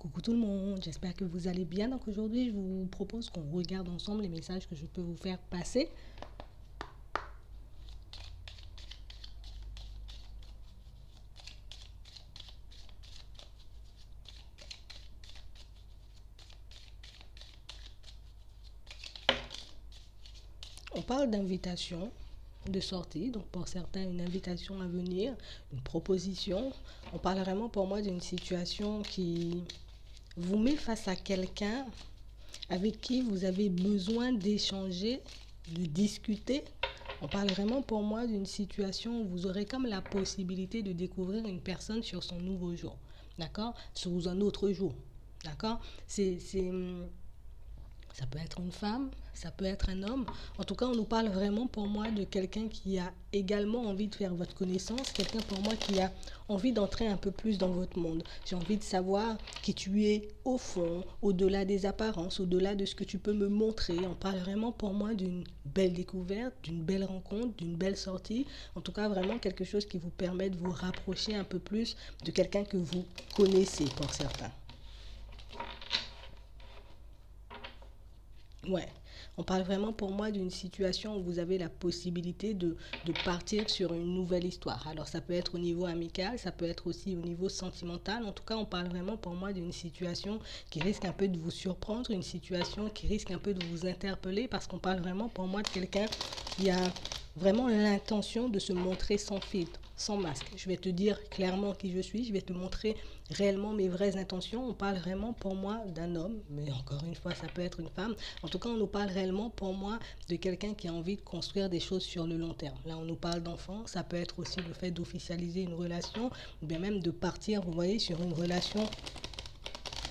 Coucou tout le monde, j'espère que vous allez bien. Donc aujourd'hui, je vous propose qu'on regarde ensemble les messages que je peux vous faire passer. On parle d'invitation, de sortie, donc pour certains une invitation à venir, une proposition. On parle vraiment pour moi d'une situation qui vous met face à quelqu'un avec qui vous avez besoin d'échanger, de discuter. On parle vraiment pour moi d'une situation où vous aurez comme la possibilité de découvrir une personne sur son nouveau jour, d'accord? Sous un autre jour, d'accord? Ça peut être une femme, ça peut être un homme. En tout cas, on nous parle vraiment pour moi de quelqu'un qui a également envie de faire votre connaissance, quelqu'un pour moi qui a envie d'entrer un peu plus dans votre monde. J'ai envie de savoir qui tu es au fond, au-delà des apparences, au-delà de ce que tu peux me montrer. On parle vraiment pour moi d'une belle découverte, d'une belle rencontre, d'une belle sortie. En tout cas, vraiment quelque chose qui vous permet de vous rapprocher un peu plus de quelqu'un que vous connaissez pour certains. Ouais, on parle vraiment pour moi d'une situation où vous avez la possibilité de partir sur une nouvelle histoire. Alors ça peut être au niveau amical, ça peut être aussi au niveau sentimental. En tout cas, on parle vraiment pour moi d'une situation qui risque un peu de vous surprendre, une situation qui risque un peu de vous interpeller parce qu'on parle vraiment pour moi de quelqu'un qui a vraiment l'intention de se montrer sans filtre, sans masque. Je vais te dire clairement qui je suis, je vais te montrer réellement mes vraies intentions. On parle vraiment pour moi d'un homme, mais encore une fois, ça peut être une femme. En tout cas, on nous parle réellement pour moi de quelqu'un qui a envie de construire des choses sur le long terme. Là, on nous parle d'enfants, ça peut être aussi le fait d'officialiser une relation, ou bien même de partir, vous voyez, sur une relation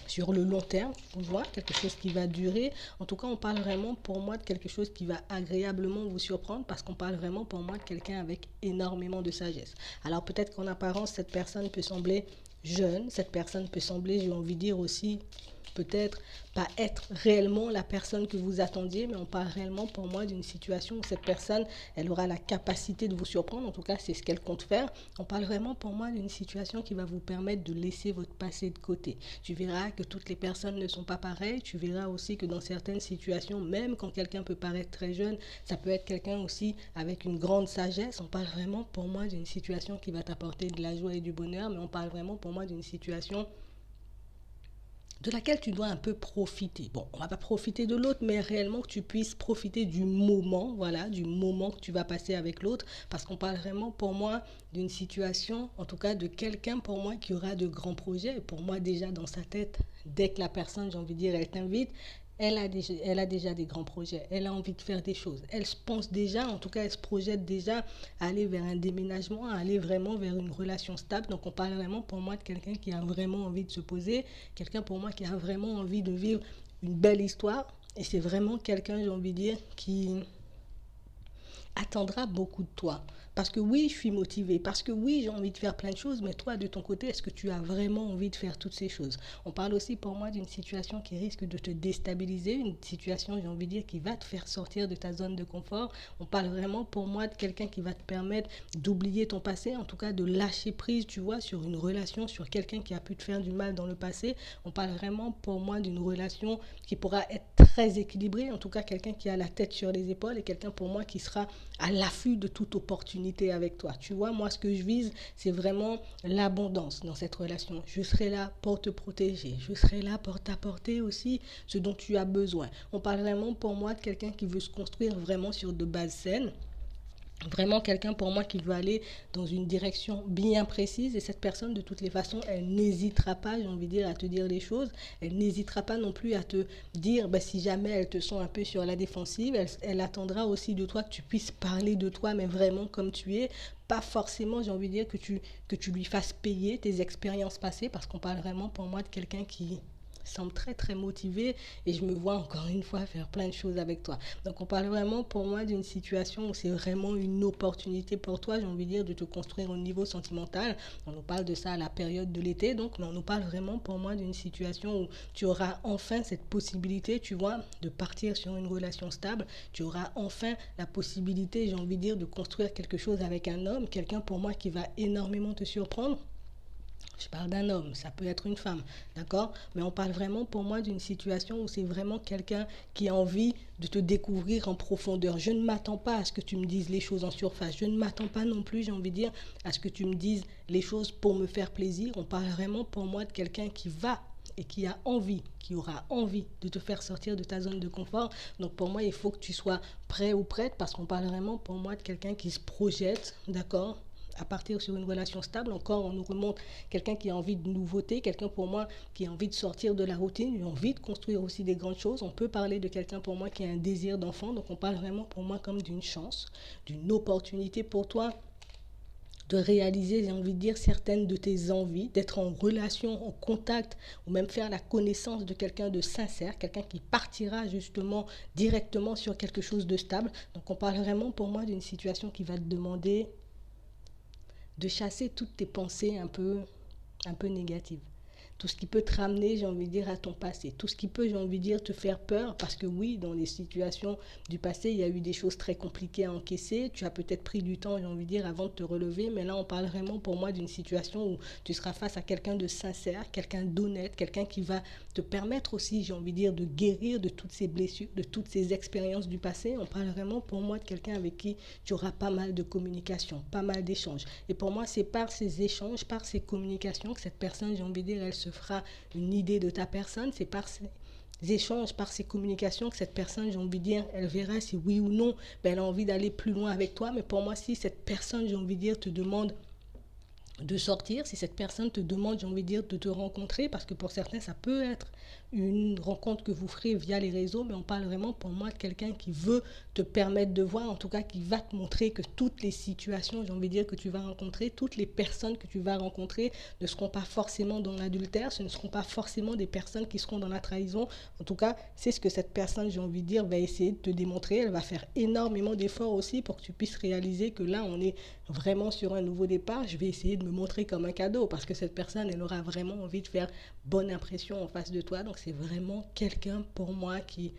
sur le long terme, vous voyez, quelque chose qui va durer. En tout cas, on parle vraiment pour moi de quelque chose qui va agréablement vous surprendre parce qu'on parle vraiment pour moi de quelqu'un avec énormément de sagesse. Alors peut-être qu'en apparence, cette personne peut sembler jeune, cette personne peut sembler, j'ai envie de dire aussi, peut-être pas être réellement la personne que vous attendiez, mais on parle réellement pour moi d'une situation où cette personne, elle aura la capacité de vous surprendre, en tout cas c'est ce qu'elle compte faire. On parle vraiment pour moi d'une situation qui va vous permettre de laisser votre passé de côté. Tu verras que toutes les personnes ne sont pas pareilles, tu verras aussi que dans certaines situations, même quand quelqu'un peut paraître très jeune, ça peut être quelqu'un aussi avec une grande sagesse. On parle vraiment pour moi d'une situation qui va t'apporter de la joie et du bonheur, mais on parle vraiment pour moi d'une situation de laquelle tu dois un peu profiter. Bon, on va pas profiter de l'autre, mais réellement que tu puisses profiter du moment, voilà, du moment que tu vas passer avec l'autre, parce qu'on parle vraiment pour moi d'une situation, en tout cas de quelqu'un pour moi qui aura de grands projets. Et pour moi déjà dans sa tête, dès que la personne, j'ai envie de dire, elle t'invite, elle a déjà des grands projets, elle a envie de faire des choses, elle se pense déjà, en tout cas elle se projette déjà à aller vers un déménagement, à aller vraiment vers une relation stable. Donc on parle vraiment pour moi de quelqu'un qui a vraiment envie de se poser, quelqu'un pour moi qui a vraiment envie de vivre une belle histoire. Et c'est vraiment quelqu'un, j'ai envie de dire, qui attendra beaucoup de toi. Parce que oui, je suis motivée, parce que oui, j'ai envie de faire plein de choses, mais toi, de ton côté, est-ce que tu as vraiment envie de faire toutes ces choses? On parle aussi pour moi d'une situation qui risque de te déstabiliser, une situation, j'ai envie de dire, qui va te faire sortir de ta zone de confort. On parle vraiment pour moi de quelqu'un qui va te permettre d'oublier ton passé, en tout cas de lâcher prise, tu vois, sur une relation, sur quelqu'un qui a pu te faire du mal dans le passé. On parle vraiment pour moi d'une relation qui pourra être très équilibrée, en tout cas quelqu'un qui a la tête sur les épaules et quelqu'un pour moi qui sera à l'affût de toute opportunité avec toi. Tu vois, moi, ce que je vise, c'est vraiment l'abondance dans cette relation. Je serai là pour te protéger. Je serai là pour t'apporter aussi ce dont tu as besoin. On parle vraiment pour moi de quelqu'un qui veut se construire vraiment sur de bases saines. Vraiment quelqu'un pour moi qui veut aller dans une direction bien précise et cette personne de toutes les façons elle n'hésitera pas, j'ai envie de dire, à te dire les choses, elle n'hésitera pas non plus à te dire si jamais elle te sent un peu sur la défensive, elle attendra aussi de toi que tu puisses parler de toi mais vraiment comme tu es, pas forcément j'ai envie de dire que tu lui fasses payer tes expériences passées parce qu'on parle vraiment pour moi de quelqu'un qui semble très très motivé et je me vois encore une fois faire plein de choses avec toi. Donc on parle vraiment pour moi d'une situation où c'est vraiment une opportunité pour toi, j'ai envie de dire, de te construire au niveau sentimental. On nous parle de ça à la période de l'été, donc mais on nous parle vraiment pour moi d'une situation où tu auras enfin cette possibilité, tu vois, de partir sur une relation stable. Tu auras enfin la possibilité, j'ai envie de dire, de construire quelque chose avec un homme, quelqu'un pour moi qui va énormément te surprendre. Je parle d'un homme, ça peut être une femme, d'accord? Mais on parle vraiment pour moi d'une situation où c'est vraiment quelqu'un qui a envie de te découvrir en profondeur. Je ne m'attends pas à ce que tu me dises les choses en surface. Je ne m'attends pas non plus, j'ai envie de dire, à ce que tu me dises les choses pour me faire plaisir. On parle vraiment pour moi de quelqu'un qui va et qui a envie, qui aura envie de te faire sortir de ta zone de confort. Donc pour moi, il faut que tu sois prêt ou prête parce qu'on parle vraiment pour moi de quelqu'un qui se projette, d'accord? À partir sur une relation stable, encore on nous remonte quelqu'un qui a envie de nouveauté, quelqu'un pour moi qui a envie de sortir de la routine, qui a envie de construire aussi des grandes choses. On peut parler de quelqu'un pour moi qui a un désir d'enfant, donc on parle vraiment pour moi comme d'une chance, d'une opportunité pour toi de réaliser, j'ai envie de dire, certaines de tes envies, d'être en relation, en contact, ou même faire la connaissance de quelqu'un de sincère, quelqu'un qui partira justement directement sur quelque chose de stable. Donc on parle vraiment pour moi d'une situation qui va te demander de chasser toutes tes pensées un peu négatives. Tout ce qui peut te ramener, j'ai envie de dire, à ton passé. Tout ce qui peut, j'ai envie de dire, te faire peur. Parce que oui, dans les situations du passé, il y a eu des choses très compliquées à encaisser. Tu as peut-être pris du temps, j'ai envie de dire, avant de te relever. Mais là, on parle vraiment pour moi d'une situation où tu seras face à quelqu'un de sincère, quelqu'un d'honnête, quelqu'un qui va te permettre aussi, j'ai envie de dire, de guérir de toutes ces blessures, de toutes ces expériences du passé. On parle vraiment pour moi de quelqu'un avec qui tu auras pas mal de communication, pas mal d'échanges. Et pour moi, c'est par ces échanges, par ces communications que cette personne, j'ai envie de dire, elle se fera une idée de ta personne. C'est par ces échanges, par ces communications que cette personne, j'ai envie de dire, elle verra si oui ou non, ben, elle a envie d'aller plus loin avec toi. Mais pour moi, si cette personne, j'ai envie de dire, te demande de sortir, si cette personne te demande, j'ai envie de dire, de te rencontrer, parce que pour certains, ça peut être une rencontre que vous ferez via les réseaux, mais on parle vraiment pour moi de quelqu'un qui veut te permettre de voir, en tout cas qui va te montrer que toutes les situations, j'ai envie de dire, que tu vas rencontrer, toutes les personnes que tu vas rencontrer ne seront pas forcément dans l'adultère, ce ne seront pas forcément des personnes qui seront dans la trahison. En tout cas, c'est ce que cette personne, j'ai envie de dire, va essayer de te démontrer. Elle va faire énormément d'efforts aussi pour que tu puisses réaliser que là, on est vraiment sur un nouveau départ. Je vais essayer de me montrer comme un cadeau parce que cette personne, elle aura vraiment envie de faire bonne impression en face de toi. Donc c'est vraiment quelqu'un pour moi qu'il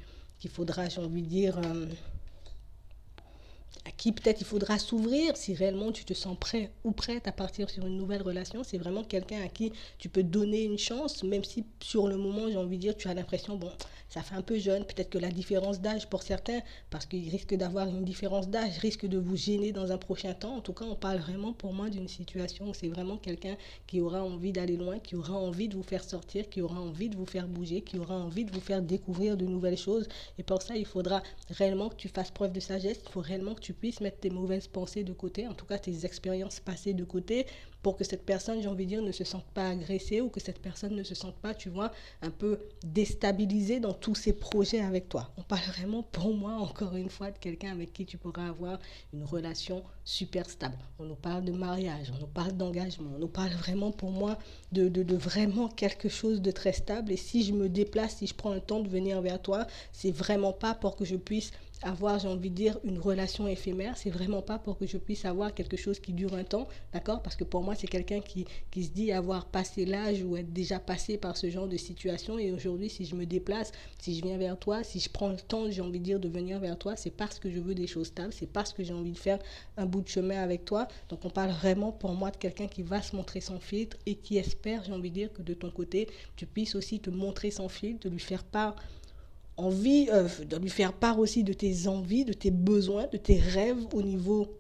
faudra, j'ai envie de dire, à qui peut-être il faudra s'ouvrir si réellement tu te sens prêt ou prête à partir sur une nouvelle relation. C'est vraiment quelqu'un à qui tu peux donner une chance, même si sur le moment, j'ai envie de dire, tu as l'impression, bon, ça fait un peu jeune, peut-être que la différence d'âge pour certains, parce qu'il risque d'avoir une différence d'âge, risque de vous gêner dans un prochain temps. En tout cas, on parle vraiment pour moi d'une situation où c'est vraiment quelqu'un qui aura envie d'aller loin, qui aura envie de vous faire sortir, qui aura envie de vous faire bouger, qui aura envie de vous faire découvrir de nouvelles choses. Et pour ça, il faudra réellement que tu fasses preuve de sagesse, il faut réellement que tu puisses mettre tes mauvaises pensées de côté, en tout cas tes expériences passées de côté, pour que cette personne, j'ai envie de dire, ne se sente pas agressée ou que cette personne ne se sente pas, tu vois, un peu déstabilisée dans tous ses projets avec toi. On parle vraiment, pour moi, encore une fois, de quelqu'un avec qui tu pourras avoir une relation super stable. On nous parle de mariage, on nous parle d'engagement, on nous parle vraiment, pour moi, de vraiment quelque chose de très stable. Et si je me déplace, si je prends le temps de venir vers toi, c'est vraiment pas pour que je puisse avoir, j'ai envie de dire, une relation éphémère. C'est vraiment pas pour que je puisse avoir quelque chose qui dure un temps, d'accord? Parce que pour moi, c'est quelqu'un qui se dit avoir passé l'âge ou être déjà passé par ce genre de situation. Et aujourd'hui, si je me déplace, si je viens vers toi, si je prends le temps, j'ai envie de dire, de venir vers toi, c'est parce que je veux des choses stables, c'est parce que j'ai envie de faire un bout de chemin avec toi. Donc on parle vraiment pour moi de quelqu'un qui va se montrer sans filtre et qui espère, j'ai envie de dire, que de ton côté, tu puisses aussi te montrer sans filtre, de lui faire part de lui faire part aussi de tes envies, de tes besoins, de tes rêves au niveau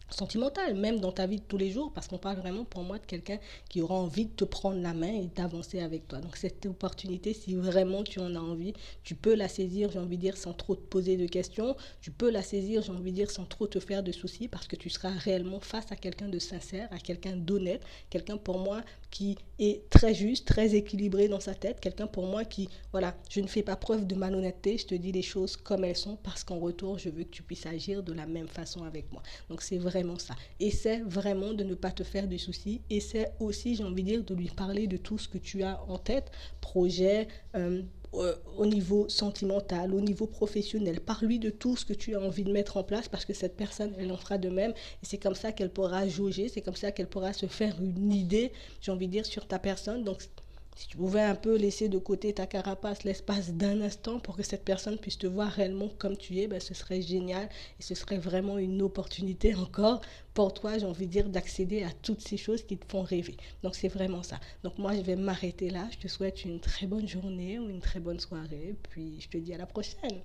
sentimentale, même dans ta vie de tous les jours, parce qu'on parle vraiment pour moi de quelqu'un qui aura envie de te prendre la main et d'avancer avec toi. Donc cette opportunité, si vraiment tu en as envie, tu peux la saisir, j'ai envie de dire, sans trop te poser de questions, tu peux la saisir, j'ai envie de dire, sans trop te faire de soucis, parce que tu seras réellement face à quelqu'un de sincère, à quelqu'un d'honnête, quelqu'un pour moi qui est très juste, très équilibré dans sa tête, quelqu'un pour moi qui, voilà, je ne fais pas preuve de malhonnêteté, je te dis les choses comme elles sont, parce qu'en retour, je veux que tu puisses agir de la même façon avec moi. Donc c'est vraiment ça. Essaie vraiment de ne pas te faire de soucis. Essaie aussi, j'ai envie de dire, de lui parler de tout ce que tu as en tête, projet, au niveau sentimental, au niveau professionnel. Parle-lui de tout ce que tu as envie de mettre en place parce que cette personne, elle en fera de même. Et c'est comme ça qu'elle pourra jauger, c'est comme ça qu'elle pourra se faire une idée, j'ai envie de dire, sur ta personne. Donc, Si tu pouvais un peu laisser de côté ta carapace l'espace d'un instant pour que cette personne puisse te voir réellement comme tu es, ben, ce serait génial et ce serait vraiment une opportunité encore pour toi, j'ai envie de dire, d'accéder à toutes ces choses qui te font rêver. Donc c'est vraiment ça. Donc moi, je vais m'arrêter là. Je te souhaite une très bonne journée ou une très bonne soirée. Puis je te dis à la prochaine.